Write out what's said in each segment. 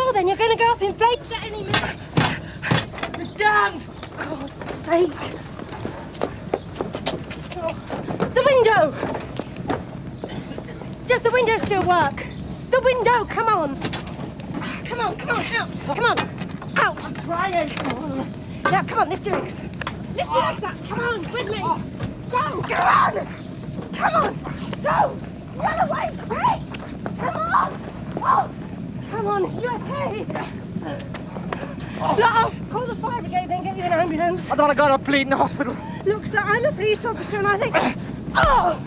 door then. You're going to go up in flames at any minute. You're damned. For God's sake. Oh, the window. Does the window still work? The window, come on. Come on, out. Come on, out. I'm trying. Now, come on, lift your legs. Lift your legs up. Come on, with me. Go, go on. Come on, go. Run away, quick. Come on. Oh, come on, you okay? Look, I'll call the fire brigade, then get you an ambulance. I don't want to go to a bleeding hospital. Look, sir, I'm a police officer and I think... Oh!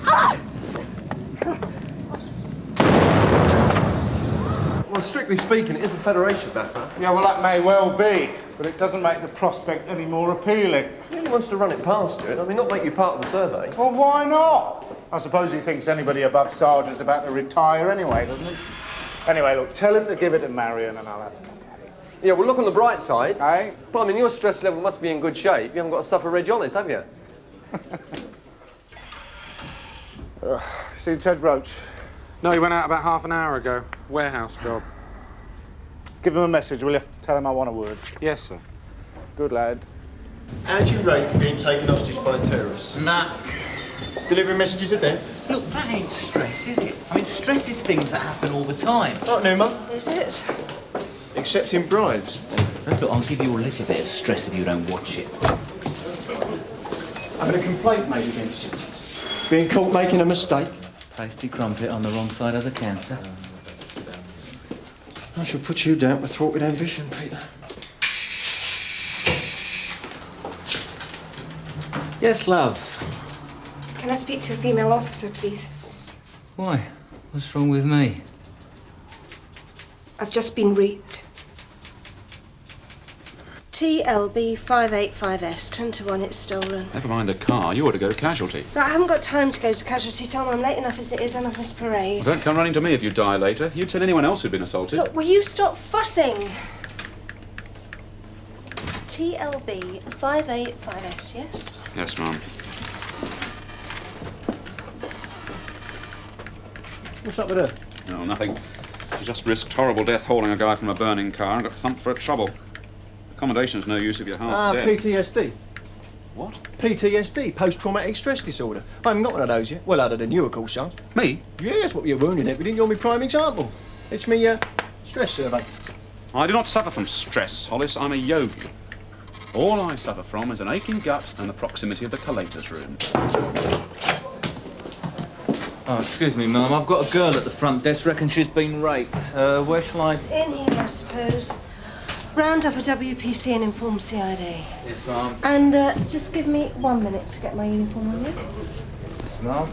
Ah! Well, strictly speaking, it is a federation matter. Yeah, well, that may well be, but it doesn't make the prospect any more appealing. He really wants to run it past you. I mean, not make you part of the survey. Well, why not? I suppose he thinks anybody above sergeant's about to retire anyway, doesn't he? Anyway, look, tell him to give it to Marion and I'll have it. Yeah, well, look on the bright side. Eh? Well, I mean, your stress level must be in good shape. You haven't got to suffer Reg Ollis, have you? See Ted Roach? No, he went out about half an hour ago. Warehouse job. Give him a message, will you? Tell him I want a word. Yes, sir. Good lad. How do you rate being taken hostage by terrorists? Nah. Delivering messages a day? Look, that ain't stress, is it? I mean, stress is things that happen all the time. Not new, Mum. Is it? Accepting bribes. Look, I'll give you a little bit of stress if you don't watch it. Having a complaint made against you. Being caught making a mistake. Tasty crumpet on the wrong side of the counter. I shall put you down for thwarted ambition, Peter. Yes, love. Can I speak to a female officer, please? Why? What's wrong with me? I've just been raped. TLB 585S, 10 to 1, it's stolen. Never mind the car, you ought to go to casualty. Right, I haven't got time to go to casualty, Tom. I'm late enough as it is and I've missed parade. Well, don't come running to me if you die later. You'd tell anyone else who'd been assaulted. Look, will you stop fussing? TLB 585S, yes? Yes, Mum. What's up with her? No, nothing. She just risked horrible death hauling a guy from a burning car and got thumped for a trouble. Accommodation's no use if you're half dead. PTSD. What? PTSD, post-traumatic stress disorder. I haven't got one of those yet. Well, other than you, of course, son. Me? Yes, what you're wounding everything. You're my prime example. It's me, stress survey. I do not suffer from stress, Hollis. I'm a yogi. All I suffer from is an aching gut and the proximity of the collator's room. Oh, excuse me, Mum. I've got a girl at the front desk. Reckon she's been raped. Where shall I... In here, I suppose. Round up a WPC and inform CID. Yes, Mum. And just give me 1 minute to get my uniform on you. Yes, Mum.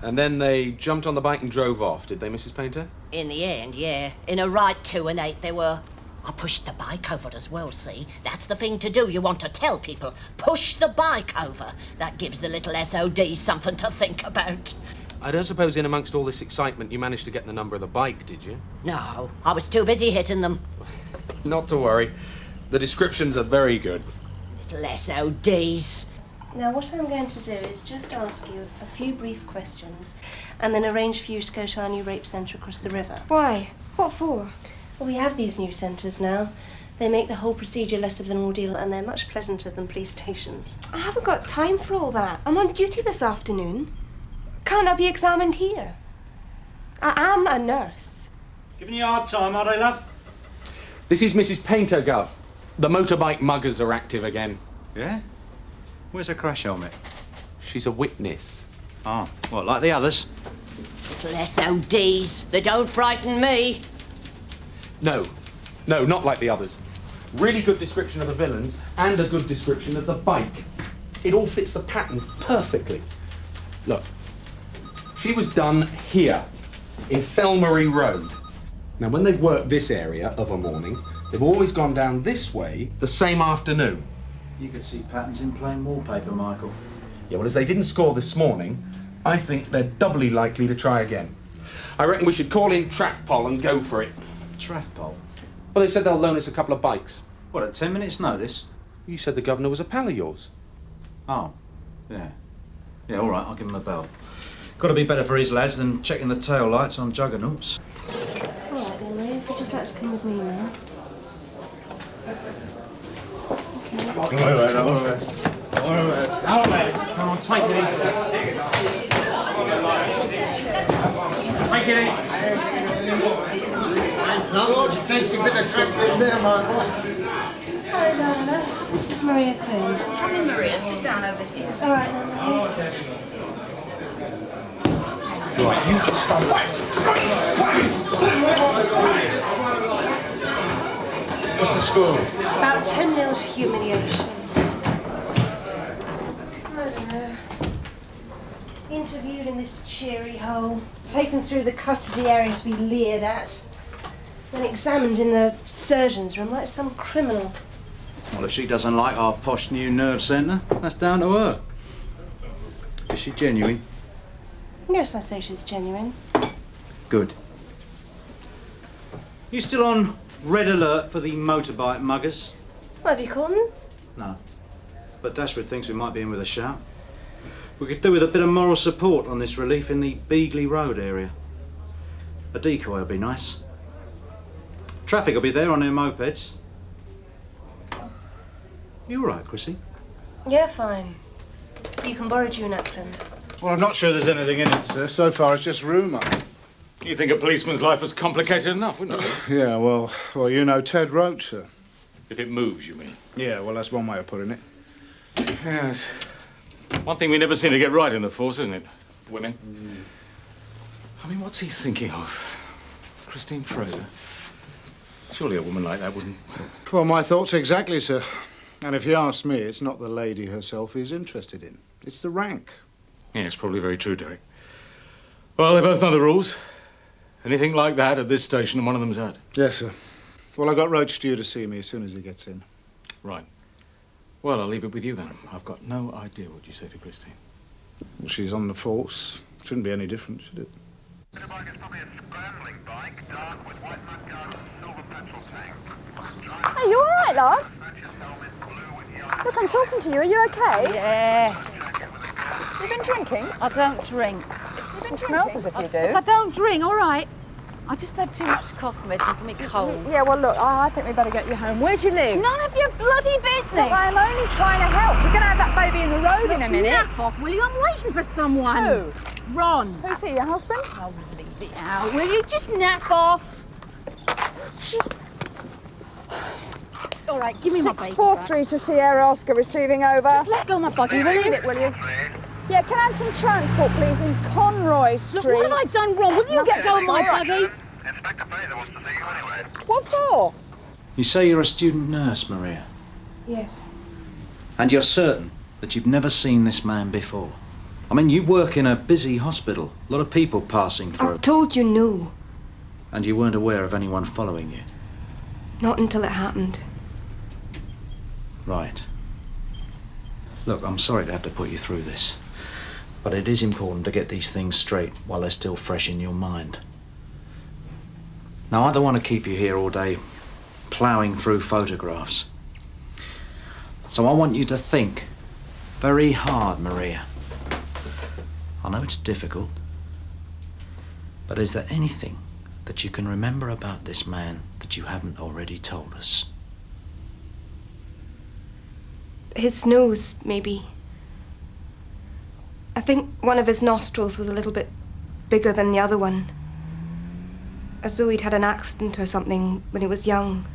And then they jumped on the bike and drove off, did they, Mrs. Painter? In the end, yeah. In a right 2 and 8 they were. I pushed the bike over as well, see? That's the thing to do. You want to tell people. Push the bike over. That gives the little SOD something to think about. I don't suppose in amongst all this excitement you managed to get the number of the bike, did you? No, I was too busy hitting them. Not to worry. The descriptions are very good. Little SODs. Now, what I'm going to do is just ask you a few brief questions and then arrange for you to go to our new rape centre across the river. Why? What for? Well, we have these new centres now. They make the whole procedure less of an ordeal and they're much pleasanter than police stations. I haven't got time for all that. I'm on duty this afternoon. Can't I be examined here? I am a nurse. Giving you a hard time, are they, love? This is Mrs. Painter, Gov. The motorbike muggers are active again. Yeah? Where's her crash helmet? She's a witness. Oh, what, like the others? Little SODs. They don't frighten me. No, not like the others. Really good description of the villains and a good description of the bike. It all fits the pattern perfectly. Look, she was done here, in Felmery Road. Now, when they've worked this area of a morning, they've always gone down this way the same afternoon. You could see patterns in plain wallpaper, Michael. Yeah, well, as they didn't score this morning, I think they're doubly likely to try again. I reckon we should call in Trafpol and go for it. Trafpol? Well, they said they'll loan us a couple of bikes. What, at 10 minutes' notice? You said the governor was a pal of yours. Oh, yeah. Yeah, all right, I'll give him a bell. Got to be better for his lads than checking the tail lights on juggernauts. All right then, Lee, if you'd just like to come with me now. Come on, take it easy. Take it easy. Sarge, it takes a bit of crack in there, my boy. Hello, Diana. This is Maria Quinn. Come in, Maria. Sit down over here. All right, now. Right, you just stay back. What's the score? About 10-0 to humiliation. I don't know. Interviewed in this cheery hole, taken through the custody area to be leered at, then examined in the surgeon's room like some criminal. Well, if she doesn't like our posh new nerve centre, that's down to her. Is she genuine? Yes, I say she's genuine. Good. You still on red alert for the motorbike muggers? What have you caught them? No. But Dashwood thinks we might be in with a shout. We could do with a bit of moral support on this relief in the Beagley Road area. A decoy would be nice. Traffic will be there on their mopeds. You all right, Chrissy? Yeah, fine. You can borrow June Upland. Well, I'm not sure there's anything in it, sir. So far, it's just rumour. You think a policeman's life was complicated enough, wouldn't you? Yeah, well, you know Ted Roach, sir. If it moves, you mean? Yeah, well, that's one way of putting it. Yes. One thing we never seem to get right in the force, isn't it? Women. I mean, what's he thinking of? Christine Frazer? Surely a woman like that wouldn't... Well, my thoughts exactly, sir. And if you ask me, it's not the lady herself he's interested in. It's the rank. Yeah, it's probably very true, Derek. Well, they both know the rules. Anything like that at this station and one of them's out. Yes, sir. Well, I got Roach due to see me as soon as he gets in. Right. Well, I'll leave it with you then. I've got no idea what you say to Christine. Well, she's on the force. Shouldn't be any different, should it? Hey, you all right, love? Look, I'm talking to you. Are you okay? Yeah. You been drinking? I don't drink. It smells as if you do. Look, I don't drink, all right. I just had too much cough medicine for me cold. Yeah, well, look, I think we better get you home. Where do you live? None of your bloody business. Look, I'm only trying to help. You're going to have that baby in the road in a minute. Nut off, will you? I'm waiting for someone. Who? Ron. Who's he, your husband? Oh, leave it out, will you? Just nap off. All right, give me my baby 643 to Sierra Oscar receiving over. Just let go of my body, will you? Will you? Yeah, can I have some transport, please, in Conroy Street? Look, what have I done wrong? Will you get go of my buggy? Inspector Frazer wants to see you anyway. What for? You say you're a student nurse, Maria? Yes. And you're certain that you've never seen this man before? I mean, you work in a busy hospital. A lot of people passing through. I told you no. And you weren't aware of anyone following you? Not until it happened. Right. Look, I'm sorry to have to put you through this. But it is important to get these things straight while they're still fresh in your mind. Now, I don't want to keep you here all day ploughing through photographs. So I want you to think very hard, Maria. I know it's difficult, but is there anything that you can remember about this man that you haven't already told us? His nose, maybe. I think one of his nostrils was a little bit bigger than the other one. As though he'd had an accident or something when he was young.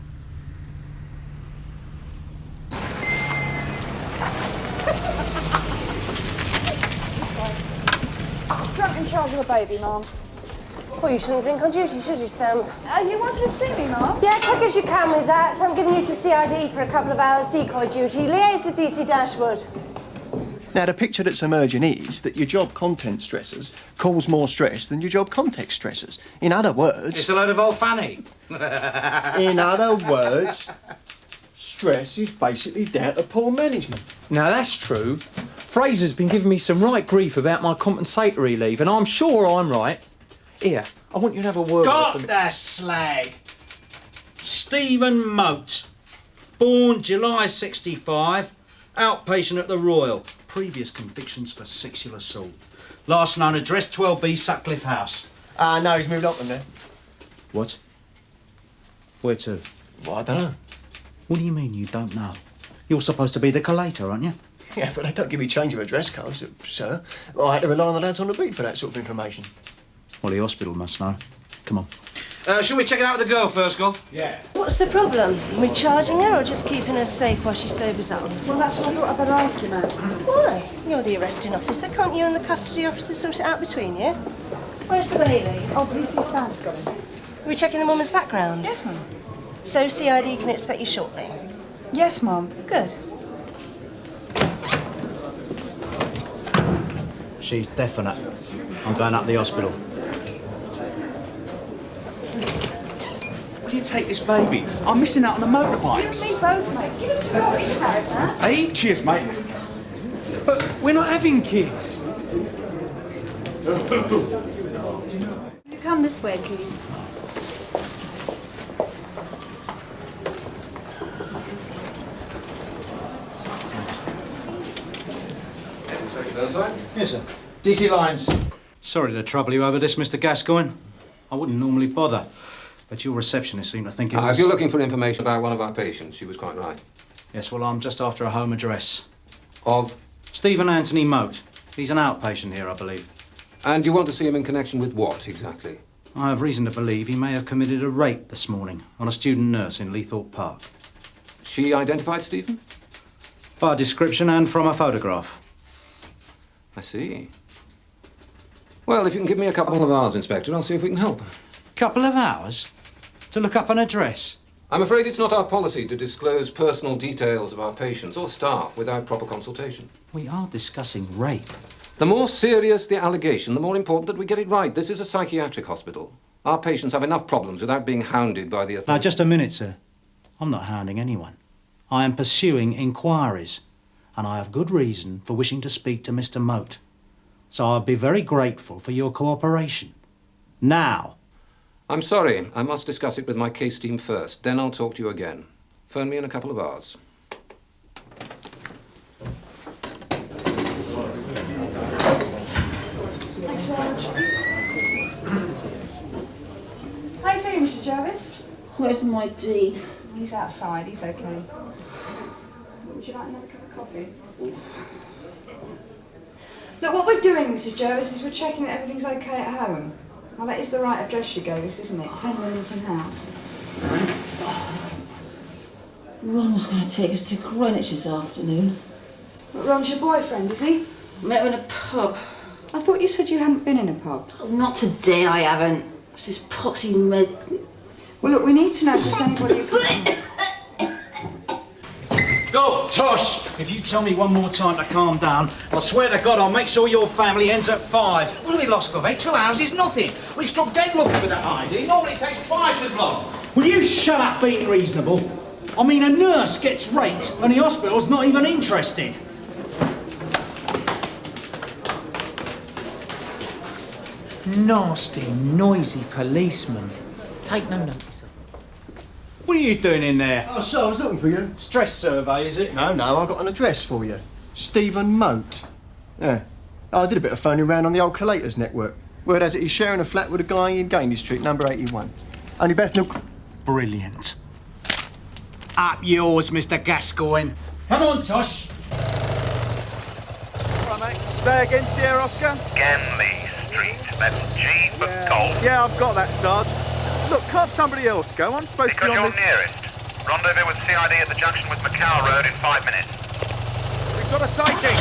Drunk in charge of a baby, Mum. Well, you shouldn't drink on duty, should you, Sam? You wanted to see me, Mum? Yeah, quick as you can with that. I'm giving you to CID for a couple of hours decoy duty. Liaise with DC Dashwood. Now, the picture that's emerging is that your job content stressors cause more stress than your job context stressors. In other words... It's a load of old fanny. In other words, stress is basically down to poor management. Now, that's true. Frazer's been giving me some right grief about my compensatory leave, and I'm sure I'm right. Here, I want you to have a word Got with him. the slag. Stephen Moat. Born July 65. Outpatient at the Royal. Previous convictions for sexual assault. Last known address, 12B Sutcliffe House. No, he's moved on from there. What? Where to? Well, I don't know. What do you mean you don't know? You're supposed to be the collator, aren't you? Yeah, but they don't give me change of address cards, sir. Well, I had to rely on the lads on the beat for that sort of information. Well, the hospital must know. Come on. Shall we check it out with the girl first, Gov? Yeah. What's the problem? Are we charging her or just keeping her safe while she sobers up? Well, that's what I thought I'd better ask you, ma'am. Why? You're the arresting officer. Can't you and the custody officer sort it out between you? Where's the Bailey? Oh, police stamp's got him. Are we checking the woman's background? Yes, ma'am. So CID can expect you shortly? Yes, ma'am. Good. She's definite. I'm going up the hospital. Will you take this baby? I'm missing out on the motorbikes. You and me both, mate. Give it to her. He's married now. Hey, cheers, mate. But we're not having kids. You come this way, please. Yes, sir. DC lines. Sorry to trouble you over this, Mr. Gascoigne. I wouldn't normally bother, but your receptionist seemed to think it was... If you're looking for information about one of our patients, she was quite right. Yes, well, I'm just after a home address. Of? Stephen Anthony Moat. He's an outpatient here, I believe. And you want to see him in connection with what, exactly? I have reason to believe he may have committed a rape this morning on a student nurse in Leithorpe Park. She identified Stephen? By description and from a photograph. I see. Well, if you can give me a couple of hours, Inspector, I'll see if we can help. Couple of hours? To look up an address? I'm afraid it's not our policy to disclose personal details of our patients or staff without proper consultation. We are discussing rape. The more serious the allegation, the more important that we get it right. This is a psychiatric hospital. Our patients have enough problems without being hounded by the authorities. Now, just a minute, sir. I'm not hounding anyone. I am pursuing inquiries, and I have good reason for wishing to speak to Mr. Moat. So I'll be very grateful for your cooperation. Now. I'm sorry. I must discuss it with my case team first. Then I'll talk to you again. Phone me in a couple of hours. Thanks, Sarge. How you feeling, Mrs. Jarvis? Where's my deed? He's outside. He's okay. Would you like another cup of coffee? Look, what we're doing, Mrs. Jarvis, is we're checking that everything's okay at home. Now, that is the right address you gave us, isn't it? 10 Millington House. Ron was going to take us to Greenwich this afternoon. But Ron's your boyfriend, is he? Met him in a pub. I thought you said you hadn't been in a pub. Oh, not today, I haven't. It's this poxy med... Well, look, we need to know if there's anybody who can... Go, Tosh! If you tell me one more time to calm down, I swear to God I'll make sure your family ends at 5. What have we lost, Govey? 2 hours is nothing. We struck dead looking for that ID. Normally it takes twice as long. Will you shut up being reasonable? I mean, a nurse gets raped and the hospital's not even interested. Nasty, noisy policeman. Take no notice of him. What are you doing in there? Oh, so I was looking for you. Stress survey, is it? No, I got an address for you. Stephen Moat. Yeah. I did a bit of phoning around on the old collators network. Word has it he's sharing a flat with a guy in Gainey Street, number 81. Only Bethnal... Brilliant. Up yours, Mr. Gascoigne. Come on, Tosh. All right, mate. Say again, Sierra Oscar. Ganley Street. That's G for golf. Yeah, I've got that, Sarge. Look, can't somebody else go? I'm supposed Because to be on you're this... nearest. Rendezvous with CID at the junction with Macau Road in 5 minutes. We've got a sighting.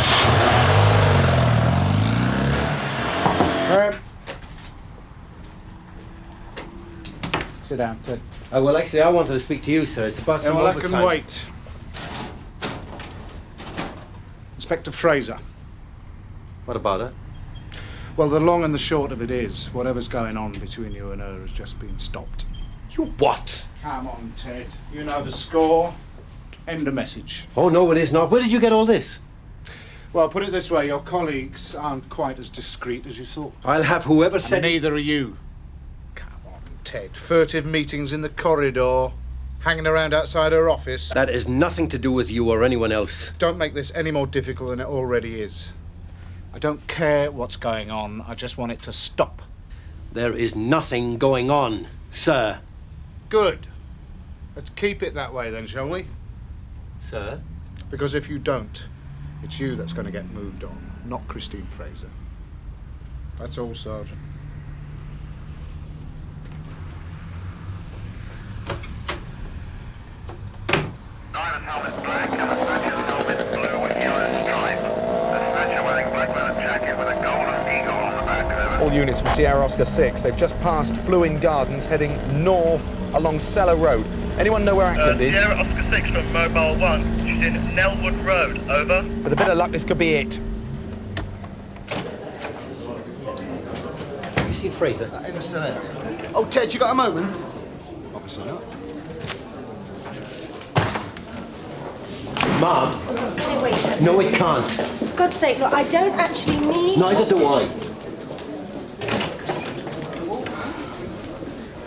Sit down, Ted. Oh, well, actually, I wanted to speak to you, sir. It's about some well, I overtime. can wait. Inspector Frazer. What about her? Well, the long and the short of it is, whatever's going on between you and her has just been stopped. You what? Come on, Ted. You know the score. End of message. Oh, no, it is not. Where did you get all this? Well, put it this way, your colleagues aren't quite as discreet as you thought. I'll have whoever And said... neither are you. Come on, Ted. Furtive meetings in the corridor, hanging around outside her office. That is nothing to do with you or anyone else. Don't make this any more difficult than it already is. I don't care what's going on. I just want it to stop. There is nothing going on, sir. Good. Let's keep it that way then, shall we? Sir? Because if you don't, it's you that's going to get moved on, not Christine Frazer. That's all, Sergeant. Driver's helmet black and the snatcher's helmet blue with yellow stripe. The snatcher wearing black leather jacket with a golden eagle on the back of it. All units from Sierra Oscar 6. They've just passed Fluin Gardens, heading north along Cellar Road. Anyone know where Ackland is? Sierra Oscar 6 from Mobile 1. She's in Nellwood Road. Over. With a bit of luck, this could be it. You seen Frazer? In the cellar. Oh, Ted, you got a moment? Obviously not. Mom? Can it wait? No, it can't. For God's sake, look, I don't actually need... Neither do I.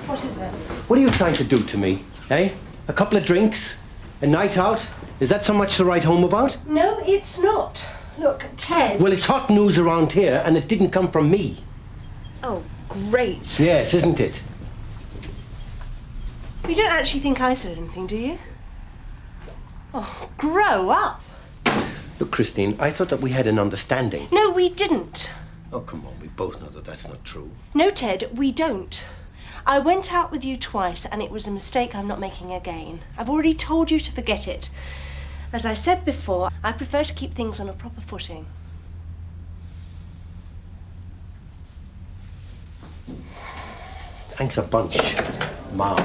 What is it? What are you trying to do to me, eh? A couple of drinks? A night out? Is that so much to write home about? No, it's not. Look, Ted... Well, it's hot news around here, and it didn't come from me. Oh, great. Yes, isn't it? You don't actually think I said anything, do you? Oh, grow up. Look, Christine, I thought that we had an understanding. No, we didn't. Oh, come on, we both know that that's not true. No, Ted, we don't. I went out with you twice, and it was a mistake I'm not making again. I've already told you to forget it. As I said before, I prefer to keep things on a proper footing. Thanks a bunch, Mom.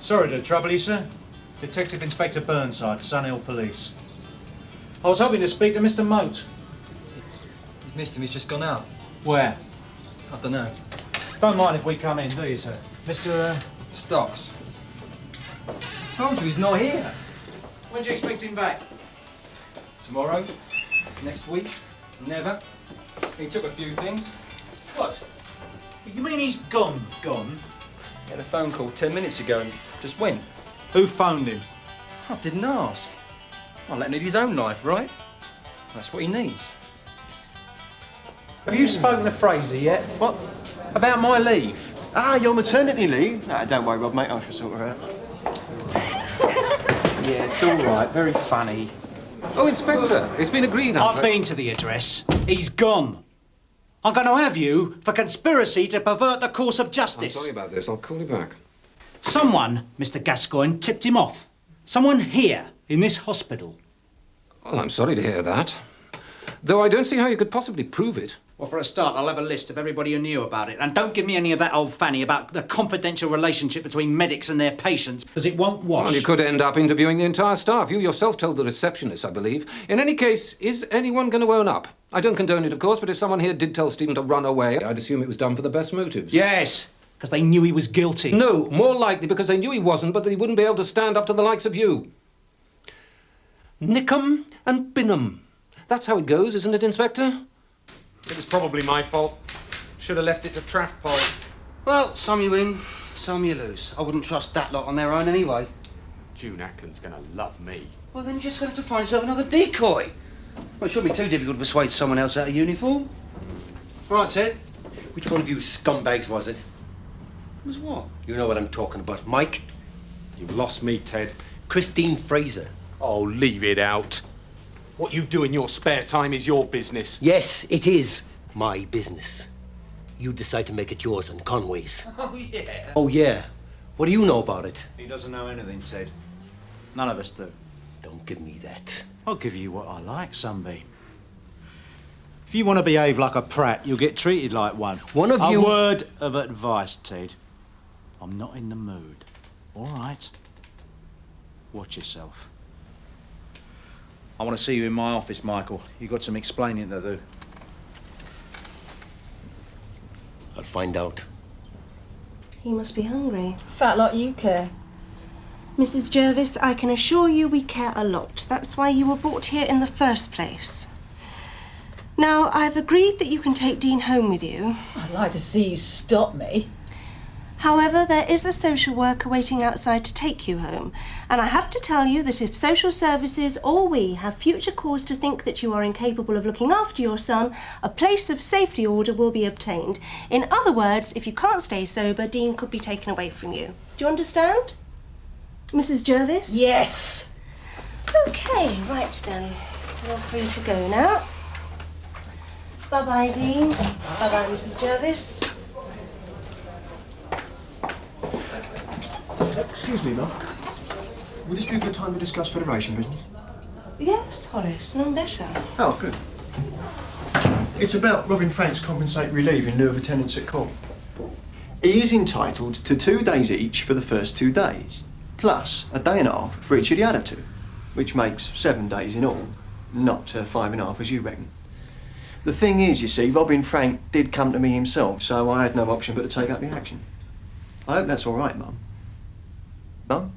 Sorry to trouble you, sir. Detective Inspector Burnside, Sunhill Police. I was hoping to speak to Mr. Moat. You've missed him, he's just gone out. Where? I don't know. Don't mind if we come in, do you, sir? Mr. Stocks. I told you he's not here. When do you expect him back? Tomorrow? Next week? Never. He took a few things. What? You mean he's gone? He had a phone call 10 minutes ago and just went. Who phoned him? I didn't ask. I'll let him lead his own life, right? That's what he needs. Have you spoken to Frazer yet? What? About my leave? Ah, your maternity leave? Nah, don't worry, Rob, mate, I shall sort her out. Yeah, it's all right. Very funny. Oh, Inspector, it's been agreed. I've been to the address. He's gone. I'm going to have you for conspiracy to pervert the course of justice. I'm sorry about this. I'll call you back. Someone, Mr. Gascoigne, tipped him off. Someone here, in this hospital. Well, I'm sorry to hear that. Though I don't see how you could possibly prove it. Well, for a start, I'll have a list of everybody who knew about it. And don't give me any of that old fanny about the confidential relationship between medics and their patients, because it won't wash. Well, you could end up interviewing the entire staff. You yourself told the receptionist, I believe. In any case, is anyone going to own up? I don't condone it, of course, but if someone here did tell Stephen to run away, I'd assume it was done for the best motives. Yes, because they knew he was guilty. No, more likely because they knew he wasn't, but that he wouldn't be able to stand up to the likes of you. Nick 'em and bin 'em. That's how it goes, isn't it, Inspector? It was probably my fault. Should have left it to Traffpole. Well, some you win, some you lose. I wouldn't trust that lot on their own anyway. June Ackland's going to love me. Well, then you're just going to have to find yourself another decoy. Well, it shouldn't be too difficult to persuade someone else out of uniform. Right, Ted. Which one of you scumbags was it? Was what? You know what I'm talking about. Mike? You've lost me, Ted. Christine Frazer. Oh, leave it out. What you do in your spare time is your business. Yes, it is my business. You decide to make it yours and Conway's. Oh, yeah. Oh, yeah. What do you know about it? He doesn't know anything, Ted. None of us do. Don't give me that. I'll give you what I like, Sunbeam. If you want to behave like a prat, you'll get treated like one. One of you... A word of advice, Ted. I'm not in the mood. All right? Watch yourself. I want to see you in my office, Michael. You've got some explaining to do. I'll find out. He must be hungry. Fat lot you care. Mrs. Jervis, I can assure you we care a lot. That's why you were brought here in the first place. Now, I've agreed that you can take Dean home with you. I'd like to see you stop me. However, there is a social worker waiting outside to take you home. And I have to tell you that if social services or we have future cause to think that you are incapable of looking after your son, a place of safety order will be obtained. In other words, if you can't stay sober, Dean could be taken away from you. Do you understand? Mrs. Jervis? Yes. Okay, right then. You're free to go now. Bye-bye, Dean. Bye-bye, Mrs. Jervis. Excuse me, Mum. Would this be a good time to discuss Federation business? Yes, Horace, none better. Oh, good. It's about Robin Frank's compensatory leave in lieu of attendance at court. He is entitled to 2 days each for the first 2 days, plus a day and a half for each of the other 2, which makes 7 days in all, not 5.5 as you reckon. The thing is, you see, Robin Frank did come to me himself, so I had no option but to take up the action. I hope that's all right, Mum. Mum?